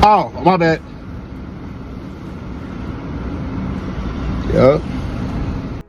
Oh, my bad. Yep.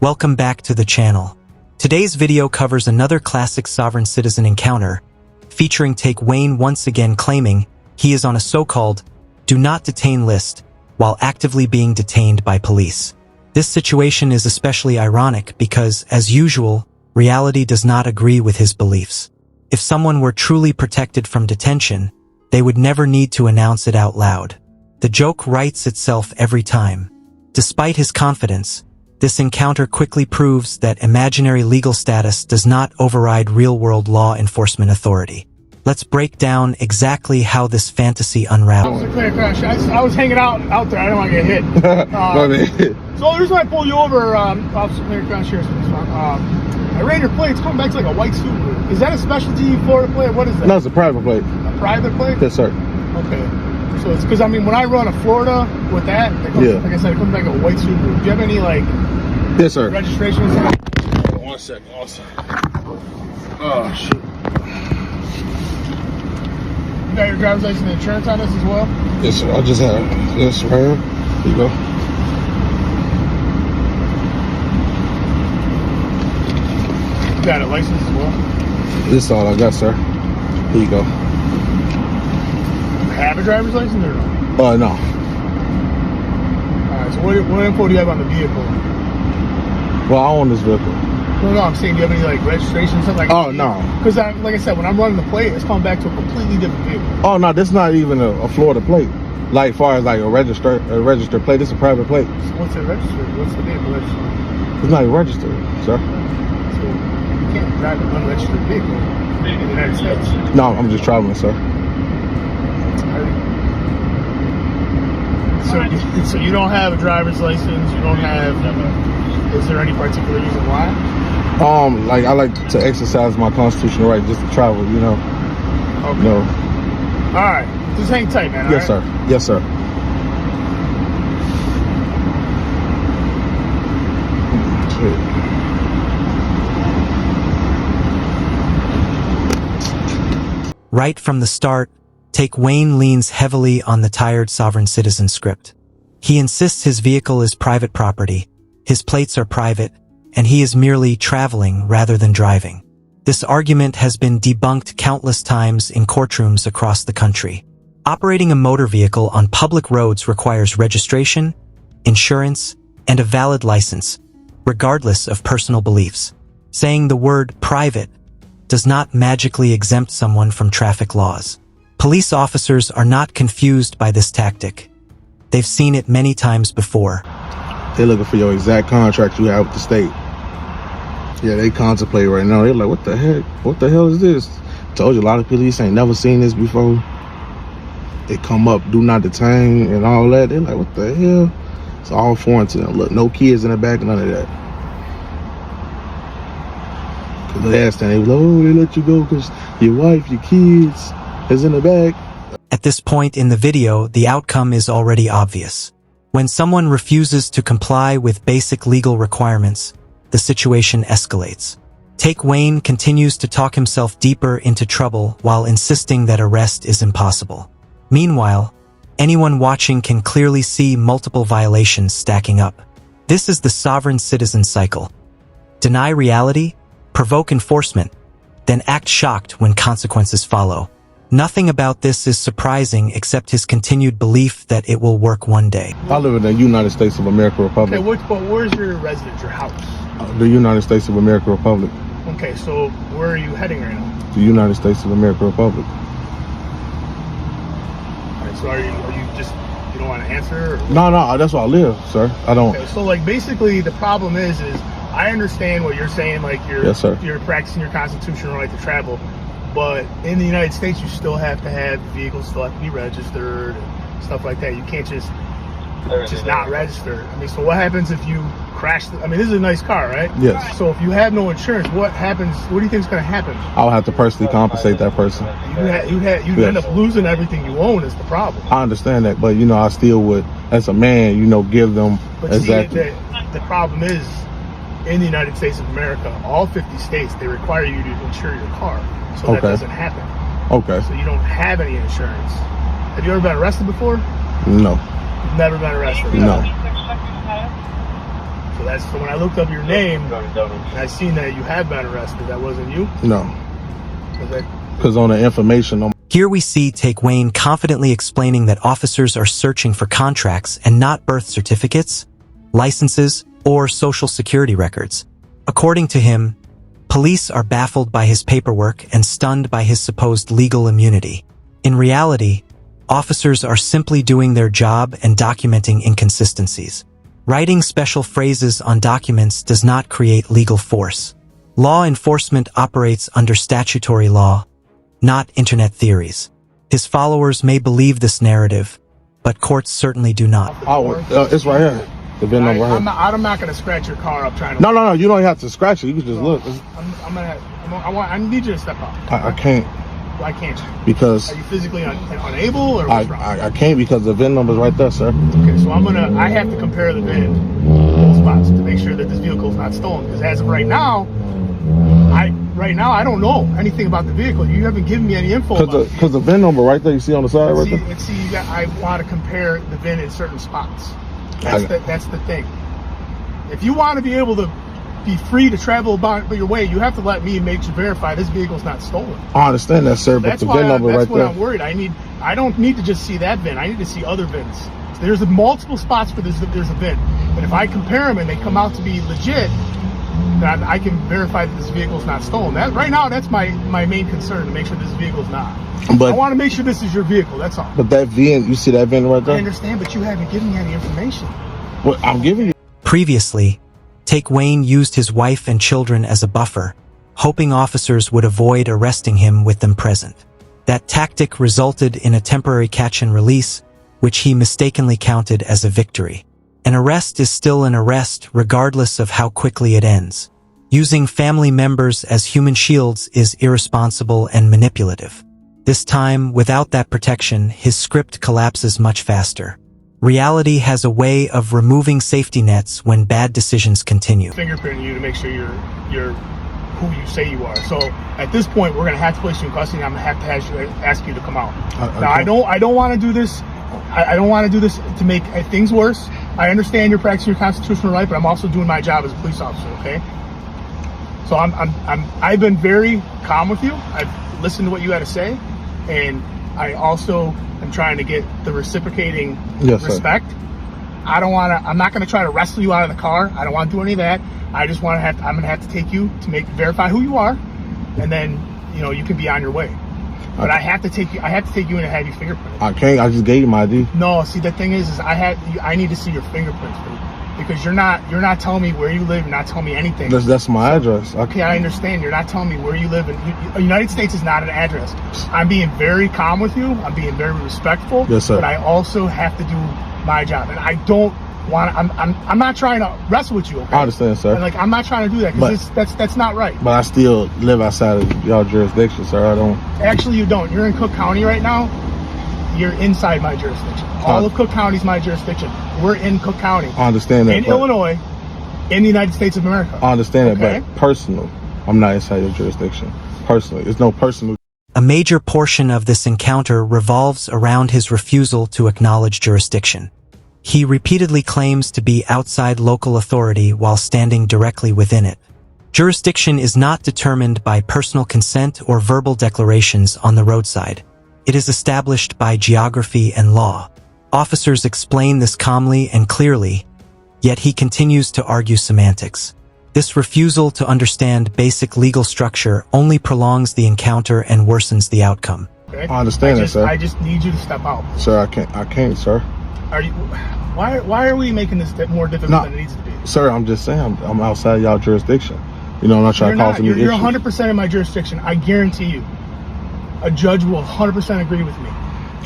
Welcome back to the channel. Today's video covers another classic sovereign citizen encounter, featuring Take Wayne once again claiming he is on a so-called do not detain list while actively being detained by police. This situation is especially ironic because, as usual, reality does not agree with his beliefs. If someone were truly protected from detention, they would never need to announce it out loud. The joke writes itself every time. Despite his confidence, this encounter quickly proves that imaginary legal status does not override real-world law enforcement authority. Let's break down exactly how this fantasy unravels. I was hanging out there. I didn't want to get hit. So the reason I pulled you over, Officer Clear Crown Sheriff's I ran your plate. It's coming back to like a white Subaru. Is that a specialty Florida plate? What is that? No, it's a private plate. A private plate? Yes, sir. Okay. So it's because, I mean, when I run a Florida with that, it comes, like I said, it comes back a white Subaru. Do you have any, like, yes, sir, registrations? 1 second. Also. Oh, shit. You got your driver's license and insurance on this as well? Yes, sir. I just have this right here. Here you go. You got a license as well? This is all I got, sir. Here you go. Have a driver's license or no? No. Alright, so what info do you have on the vehicle? Well, I own this vehicle. No, I'm saying, do you have any like registration, something like that? Oh, no. Because like I said, when I'm running the plate, it's coming back to a completely different vehicle. Oh, no, this is not even a Florida plate. Like, far as like a registered plate, this is a private plate. So what's it registered? What's the vehicle registered? It's not even registered, sir. So you can't drive an unregistered vehicle in the United States. No, I'm just traveling, sir. So you don't have a driver's license, you don't have, is there any particular reason why? Like I like to exercise my constitutional right just to travel, you know. Okay. No. Alright, just hang tight, man. Yes, sir. Yes, sir. Right from the start, Take Wayne leans heavily on the tired sovereign citizen script. He insists his vehicle is private property, his plates are private, and he is merely traveling rather than driving. This argument has been debunked countless times in courtrooms across the country. Operating a motor vehicle on public roads requires registration, insurance, and a valid license, regardless of personal beliefs. Saying the word private does not magically exempt someone from traffic laws. Police officers are not confused by this tactic. They've seen it many times before. They're looking for your exact contract you have with the state. Yeah, they contemplate right now. They're like, what the heck? What the hell is this? Told you, a lot of police ain't never seen this before. They come up, do not detain and all that. They're like, what the hell? It's all foreign to them. Look, no kids in the back, none of that. Because the last time they was like, oh, they let you go because your wife, your kids is in the back. At this point in the video, the outcome is already obvious. When someone refuses to comply with basic legal requirements, the situation escalates. Take Wayne continues to talk himself deeper into trouble while insisting that arrest is impossible. Meanwhile, anyone watching can clearly see multiple violations stacking up. This is the sovereign citizen cycle. Deny reality, provoke enforcement, then act shocked when consequences follow. Nothing about this is surprising except his continued belief that it will work one day. I live in the United States of America Republic. Okay, but where's your residence, your house? The United States of America Republic. Okay, so where are you heading right now? The United States of America Republic. Alright, so are you just, you don't want to answer? Or? No, that's where I live, sir. I don't. Okay, so like basically the problem is I understand what you're saying, like yes, sir. You're practicing your constitutional right to travel. But in the United States, you still have to have vehicles, still have to be registered and stuff like that. You can't just not register. I mean, so what happens if you crash? I mean, this is a nice car, right? Yes. So if you have no insurance, what happens? What do you think is going to happen? I'll have to personally compensate that person. You end up losing everything you own is the problem. I understand that, but you know, I still would, as a man, you know, give them but exactly. See, the problem is, in the United States of America, all 50 states, they require you to insure your car. So that doesn't happen. Okay. So you don't have any insurance. Have you ever been arrested before? No. You've never been arrested? No. So when I looked up your name and I seen that you had been arrested, that wasn't you? No. Because on the information on Here we see Take Wayne confidently explaining that officers are searching for contracts and not birth certificates, licenses, or social security records. According to him, police are baffled by his paperwork and stunned by his supposed legal immunity. In reality, officers are simply doing their job and documenting inconsistencies. Writing special phrases on documents does not create legal force. Law enforcement operates under statutory law, not internet theories. His followers may believe this narrative, but courts certainly do not. Oh, it's right here. The VIN number right here. I'm not going to scratch your car up trying to... No, you don't have to scratch it. You can just look. I need you to step out. I can't. Why can't you? Because... Are you physically unable, or what's wrong? I can't because the VIN number's right there, sir. Okay, so I have to compare the VIN spots to make sure that this vehicle is not stolen. Because as of right now, I don't know anything about the vehicle. You haven't given me any info about it. Because the VIN number right there, you see on the side right there? See, I want to compare the VIN in certain spots. That's the thing. If you want to be able to be free to travel about your way, you have to let me verify this vehicle's not stolen. I understand that, sir, but the VIN number right there. That's what I'm worried. I don't need to just see that VIN. I need to see other VINs. So there's multiple spots where there's a VIN. And if I compare them and they come out to be legit, then I can verify that this vehicle's not stolen. Right now, that's my main concern, to make sure this vehicle's not. But I want to make sure this is your vehicle, that's all. But that VIN, you see that VIN right there? I understand, but you haven't given me any information. Well, I'm giving you. Previously, Take Wayne used his wife and children as a buffer, hoping officers would avoid arresting him with them present. That tactic resulted in a temporary catch and release, which he mistakenly counted as a victory. An arrest is still an arrest regardless of how quickly it ends. Using family members as human shields is irresponsible and manipulative. This time, without that protection, his script collapses much faster. Reality has a way of removing safety nets when bad decisions continue. Fingerprinting you to make sure you're who you say you are. So at this point, we're going to have to place you in custody. I'm going to have to ask you to come out. Now, I don't want to do this. I don't want to do this to make things worse. I understand you're practicing your constitutional right, but I'm also doing my job as a police officer. Okay. So I've been very calm with you. I've listened to what you had to say, and I also am trying to get the reciprocating respect. Sir. I'm not going to try to wrestle you out of the car. I don't want to do any of that. I just want to I'm going to have to take you to verify who you are, and then, you can be on your way. But I have to take you in and have you fingerprinted. I can't. I just gave you my ID. No, see, the thing is I need to see your fingerprints, because you're not telling me where you live. You're not telling me anything. That's my address. Okay, I understand. You're not telling me where you live. The United States is not an address. I'm being very calm with you. I'm being very respectful. Yes, sir. But I also have to do my job, and I don't want. I'm not trying to wrestle with you. Okay? I understand, sir. And I'm not trying to do that, because that's not right. But I still live outside of y'all jurisdiction, sir. I don't. Actually, you don't. You're in Cook County right now. You're inside my jurisdiction. All of Cook County is my jurisdiction. We're in Cook County. I understand that. In Illinois, in the United States of America. I understand that, but personal, I'm not inside your jurisdiction. Personally, there's no personal. A major portion of this encounter revolves around his refusal to acknowledge jurisdiction. He repeatedly claims to be outside local authority while standing directly within it. Jurisdiction is not determined by personal consent or verbal declarations on the roadside. It is established by geography and law. Officers explain this calmly and clearly, yet he continues to argue semantics. This refusal to understand basic legal structure only prolongs the encounter and worsens the outcome. Okay? I understand that, sir. I just need you to step out. Sir, I can't, sir. Why are we making this more difficult than it needs to be? Sir, I'm just saying, I'm outside y'all jurisdiction. I'm not trying to cause any issues. You're 100% in my jurisdiction. I guarantee you. A judge will 100% agree with me.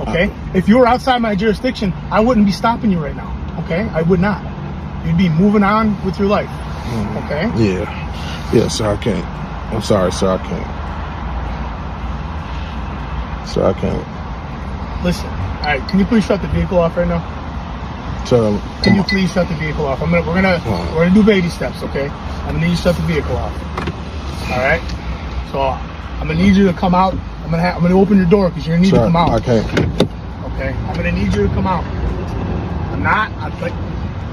Okay? If you were outside my jurisdiction, I wouldn't be stopping you right now. Okay? I would not. You'd be moving on with your life. Okay? Yeah, sir, I can't. I'm sorry, sir, I can't. Sir, I can't. Listen, all right, can you please shut the vehicle off right now? Sir, can you please shut the vehicle off? We're gonna do baby steps, okay? I'm gonna need you to shut the vehicle off. All right? So I'm gonna need you to come out. I'm gonna open your door because you're gonna need to come out. I can't. okay? I'm gonna need you to come out. Like,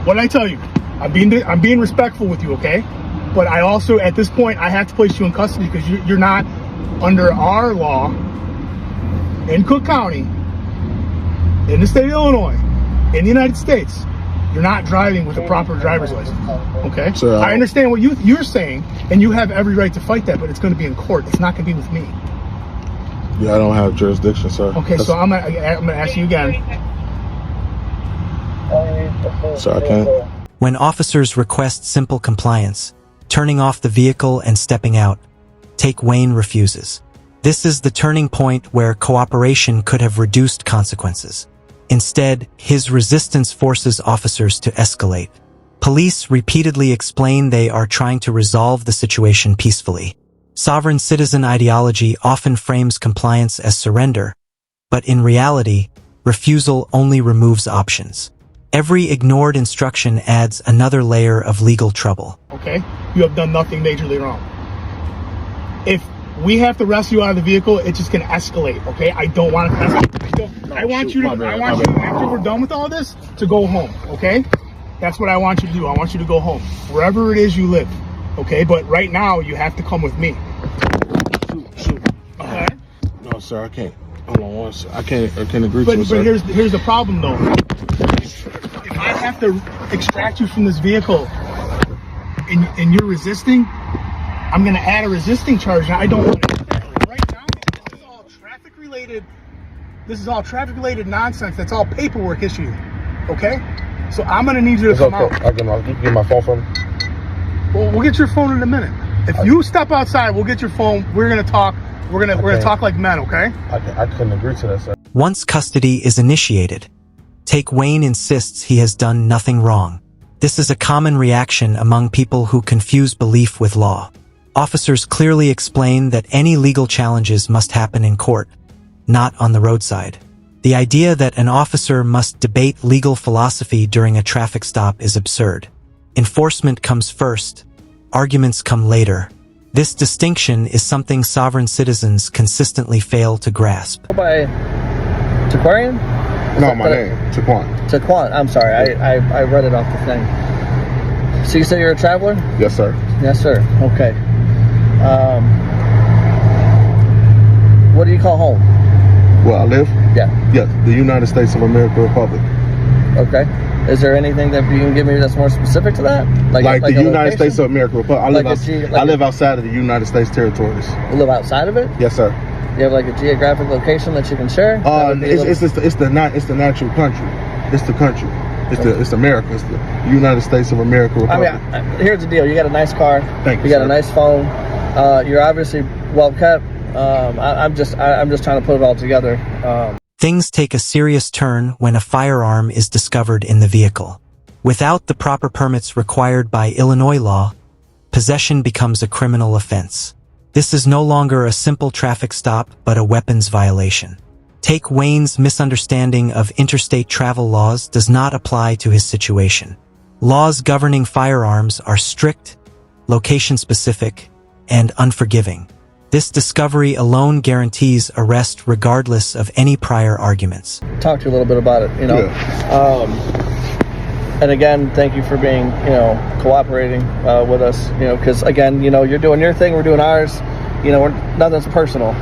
what did I tell you? I'm being respectful with you, okay? But I also, at this point, I have to place you in custody because you're not under our law in Cook County, in the state of Illinois, in the United States. You're not driving with a proper driver's license, okay? Sir, I understand what you're saying, and you have every right to fight that, but it's going to be in court. It's not going to be with me. Yeah, I don't have jurisdiction, sir. Okay, so I'm gonna ask you again. So I can't. When officers request simple compliance, turning off the vehicle and stepping out, Take Wayne refuses. This is the turning point where cooperation could have reduced consequences. Instead, his resistance forces officers to escalate. Police repeatedly explain they are trying to resolve the situation peacefully. Sovereign citizen ideology often frames compliance as surrender, but in reality, refusal only removes options. Every ignored instruction adds another layer of legal trouble. Okay? You have done nothing majorly wrong. If we have to rescue you out of the vehicle, it's just gonna escalate, okay? I don't want it to escalate. I want you, after we're done with all this, to go home, okay? That's what I want you to do. I want you to go home, wherever it is you live, okay? But right now, you have to come with me. Shoot. Okay? No, sir, I can't. Hold on one second. I can't agree But to it, sir. here's the problem, though. If I have to extract you from this vehicle and you're resisting, I'm going to add a resisting charge. Now, I don't want to do that. Right now, this is all traffic-related. This is all traffic-related nonsense. That's all paperwork issue. Okay? So I'm going to need you to come out. You can get my phone from me? Well, we'll get your phone in a minute. If you step outside, we'll get your phone. We're going to talk. We're gonna talk like men, okay? I couldn't agree to that, sir. Once custody is initiated, Take Wayne insists he has done nothing wrong. This is a common reaction among people who confuse belief with law. Officers clearly explain that any legal challenges must happen in court, not on the roadside. The idea that an officer must debate legal philosophy during a traffic stop is absurd. Enforcement comes first, arguments come later. This distinction is something sovereign citizens consistently fail to grasp. By Taquarian? No, my name, Taquan. Taquan, I'm sorry, I read it off the thing. So you say you're a traveler? Yes, sir. Yes, sir. Okay. What do you call home? Where I live? Yeah. Yes, the United States of America Republic. Okay. Is there anything that you can give me that's more specific to that? Like the United States of America Republic. I live outside of the United States territories. You live outside of it? Yes, sir. You have like a geographic location that you can share? It's the natural country. It's the country. It's America. It's the United States of America Republic. I mean, here's the deal. You got a nice car. Thank you. You got a nice phone. You're obviously well kept. I'm just trying to put it all together. Things take a serious turn when a firearm is discovered in the vehicle. Without the proper permits required by Illinois law, possession becomes a criminal offense. This is no longer a simple traffic stop, but a weapons violation. Take Wayne's misunderstanding of interstate travel laws does not apply to his situation. Laws governing firearms are strict, location-specific, and unforgiving. This discovery alone guarantees arrest regardless of any prior arguments. Talk to you a little bit about it, you know. Yeah. And again, thank you for being, cooperating with us, because again, you're doing your thing, we're doing ours. Nothing's personal.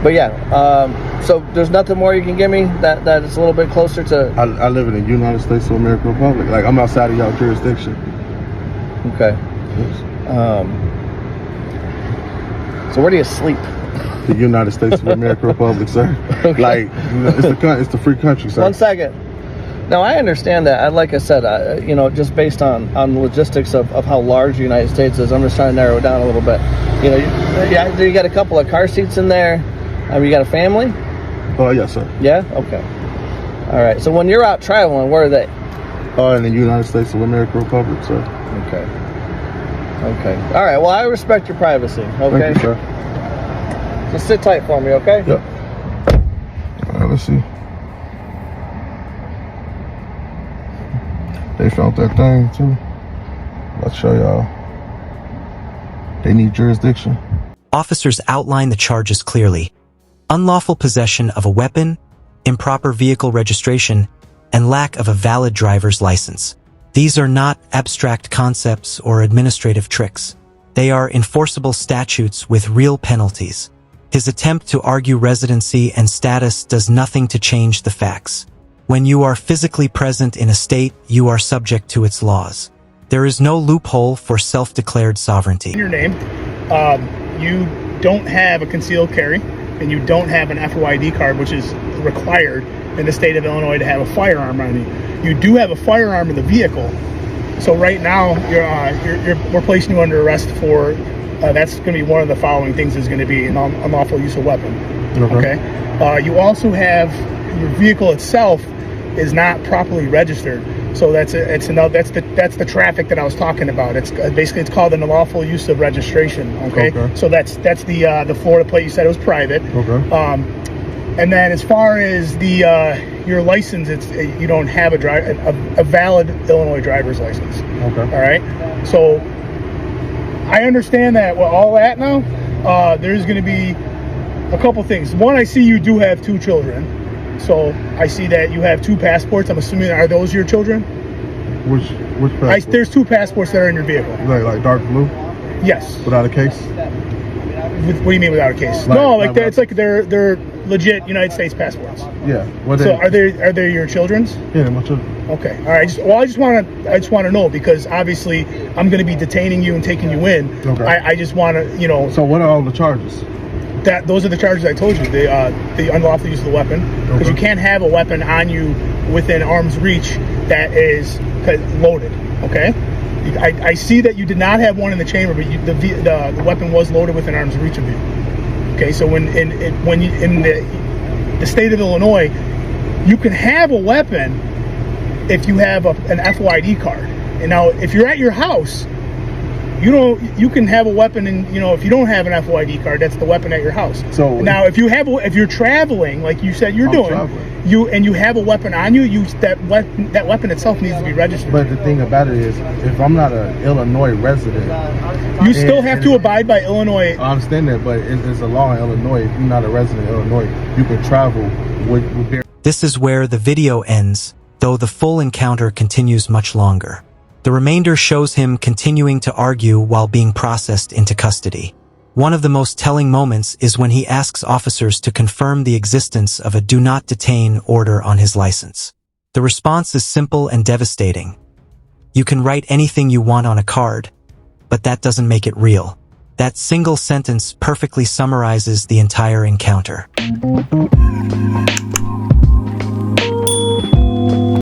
But yeah, so there's nothing more you can give me that is a little bit closer to. I live in the United States of America Republic. Like, I'm outside of y'all jurisdiction. Okay. Yes. So where do you sleep? The United States of America Republic, sir. Okay. Like, it's the free country, sir. 1 second. No, I understand that. Like I said, just based on the logistics of how large the United States is, I'm just trying to narrow it down a little bit. You got a couple of car seats in there. You got a family? Oh, yes, sir. Yeah? Okay. All right. So when you're out traveling, where are they? In the United States of America Republic, sir. Okay. All right. Well, I respect your privacy. Okay. Thank you, sir. Just sit tight for me, okay? Yep. All right, let's see. They found that thing too. Let's show y'all. They need jurisdiction. Officers outline the charges clearly. unlawful possession of a weapon, improper vehicle registration, and lack of a valid driver's license. These are not abstract concepts or administrative tricks. They are enforceable statutes with real penalties. His attempt to argue residency and status does nothing to change the facts. When you are physically present in a state, you are subject to its laws. There is no loophole for self-declared sovereignty. In your name, you don't have a concealed carry, and you don't have an FOID card, which is required in the state of Illinois to have a firearm on you. You do have a firearm in the vehicle. So right now, we're placing you under arrest for, that's going to be one of the following things is going to be an unlawful use of weapon. Okay. You also have, your vehicle itself is not properly registered. So that's the traffic that I was talking about. It's basically, it's called an unlawful use of registration. Okay. So that's the Florida plate. You said it was private. Okay. And then as far as your license, you don't have a valid Illinois driver's license. Okay. All right. So I understand that with all that now, there's going to be a couple things. One, I see you do have 2 children. So I see that you have 2 passports. I'm assuming, are those your children? Which passport? There's 2 passports that are in your vehicle. Like dark blue? Yes. Without a case? What do you mean without a case? No, it's like they're legit United States passports. Yeah. So are they your children's? Yeah, they're my children. Okay. All right. I just want to know, because obviously I'm going to be detaining you and taking you in. Okay. I just want to, So what are all the charges? Those are the charges I told you. The unlawful use of the weapon, because you can't have a weapon on you within arm's reach that is loaded. Okay. I see that you did not have one in the chamber, but the weapon was loaded within arm's reach of you. Okay. So when in the state of Illinois, you can have a weapon if you have an FOID card. And now, if you're at your house, you can have a weapon, and if you don't have an FOID card, that's the weapon at your house. So now, if you're traveling, like you said you're doing, you have a weapon on you, that weapon itself needs to be registered. But the thing about it is, if I'm not an Illinois resident, you still have to abide by Illinois. I understand that, but it's a law in Illinois. If you're not a resident of Illinois, you can travel with. This is where the video ends, though the full encounter continues much longer. The remainder shows him continuing to argue while being processed into custody. One of the most telling moments is when he asks officers to confirm the existence of a do not detain order on his license. The response is simple and devastating. You can write anything you want on a card, but that doesn't make it real. That single sentence perfectly summarizes the entire encounter.